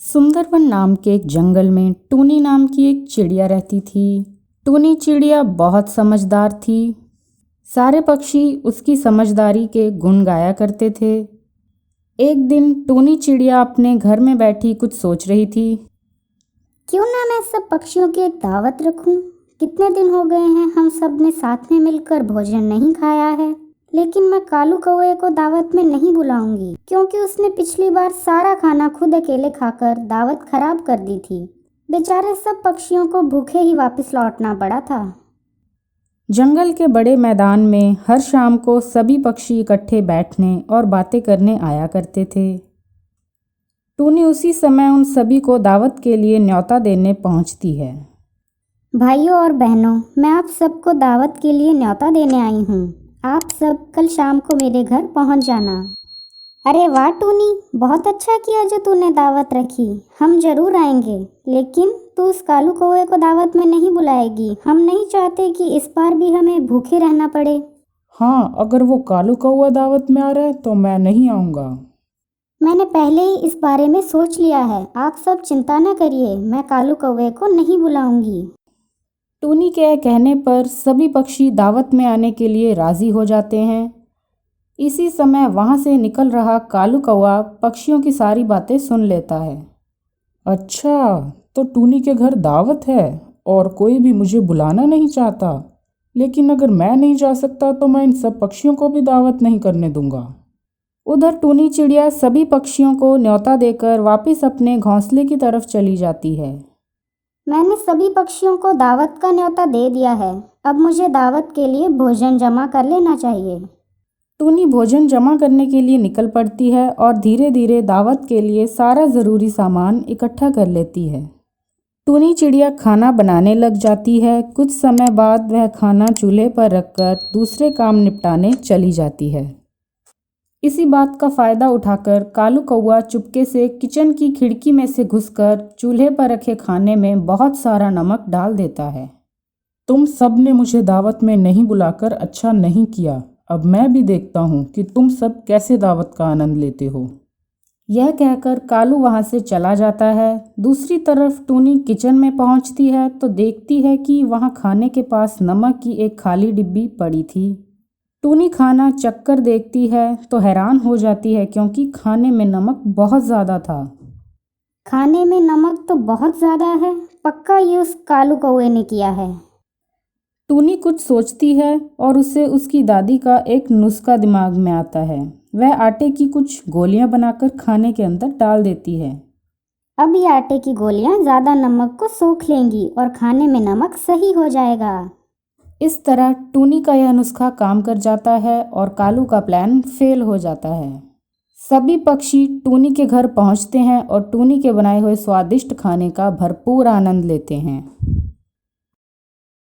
सुंदरवन नाम के एक जंगल में टूनी नाम की एक चिड़िया रहती थी। टूनी चिड़िया बहुत समझदार थी। सारे पक्षी उसकी समझदारी के गुण गाया करते थे। एक दिन टूनी चिड़िया अपने घर में बैठी कुछ सोच रही थी। क्यों ना मैं सब पक्षियों की एक दावत रखूं? कितने दिन हो गए हैं हम सब ने साथ में मिलकर भोजन नहीं खाया है। लेकिन मैं कालू कौवे को दावत में नहीं बुलाऊंगी, क्योंकि उसने पिछली बार सारा खाना खुद अकेले खाकर दावत खराब कर दी थी। बेचारे सब पक्षियों को भूखे ही वापस लौटना पड़ा था। जंगल के बड़े मैदान में हर शाम को सभी पक्षी इकट्ठे बैठने और बातें करने आया करते थे। टूनी उसी समय उन सभी को दावत के लिए न्योता देने पहुंचती है। भाइयों और बहनों, मैं आप सबको दावत के लिए न्योता देने आई हूँ। आप सब कल शाम को मेरे घर पहुँच जाना। अरे वाह टूनी, बहुत अच्छा किया जो तूने दावत रखी। हम जरूर आएंगे, लेकिन तू उस कालू कौवे को दावत में नहीं बुलाएगी। हम नहीं चाहते कि इस बार भी हमें भूखे रहना पड़े। हाँ, अगर वो कालू कौवा दावत में आ रहा है तो मैं नहीं आऊँगा। मैंने पहले ही इस बारे में सोच लिया है। आप सब चिंता न करिए, मैं कालू कौवे को नहीं बुलाऊंगी। टूनी के कहने पर सभी पक्षी दावत में आने के लिए राजी हो जाते हैं। इसी समय वहां से निकल रहा कालू कौवा पक्षियों की सारी बातें सुन लेता है। अच्छा, तो टूनी के घर दावत है और कोई भी मुझे बुलाना नहीं चाहता। लेकिन अगर मैं नहीं जा सकता तो मैं इन सब पक्षियों को भी दावत नहीं करने दूंगा। उधर टूनी चिड़िया सभी पक्षियों को न्योता देकर वापस अपने घोंसले की तरफ चली जाती है। मैंने सभी पक्षियों को दावत का न्योता दे दिया है। अब मुझे दावत के लिए भोजन जमा कर लेना चाहिए। टूनी भोजन जमा करने के लिए निकल पड़ती है और धीरे धीरे दावत के लिए सारा ज़रूरी सामान इकट्ठा कर लेती है। टूनी चिड़िया खाना बनाने लग जाती है। कुछ समय बाद वह खाना चूल्हे पर रखकर दूसरे काम निपटाने चली जाती है। इसी बात का फ़ायदा उठाकर कालू कौवा चुपके से किचन की खिड़की में से घुसकर चूल्हे पर रखे खाने में बहुत सारा नमक डाल देता है। तुम सब ने मुझे दावत में नहीं बुलाकर अच्छा नहीं किया। अब मैं भी देखता हूँ कि तुम सब कैसे दावत का आनंद लेते हो। यह कहकर कालू वहाँ से चला जाता है। दूसरी तरफ टूनी किचन में पहुँचती है तो देखती है कि वहाँ खाने के पास नमक की एक खाली डिब्बी पड़ी थी। टूनी खाना चखकर देखती है तो हैरान हो जाती है, क्योंकि खाने में नमक बहुत ज़्यादा था। खाने में नमक तो बहुत ज़्यादा है। पक्का ये उस कालू कौवे ने किया है। टूनी कुछ सोचती है और उसे उसकी दादी का एक नुस्खा दिमाग में आता है। वह आटे की कुछ गोलियां बनाकर खाने के अंदर डाल देती है। अब ये आटे की गोलियां ज़्यादा नमक को सोख लेंगी और खाने में नमक सही हो जाएगा। इस तरह टूनी का यह नुस्खा काम कर जाता है और कालू का प्लान फेल हो जाता है। सभी पक्षी टूनी के घर पहुंचते हैं और टूनी के बनाए हुए स्वादिष्ट खाने का भरपूर आनंद लेते हैं।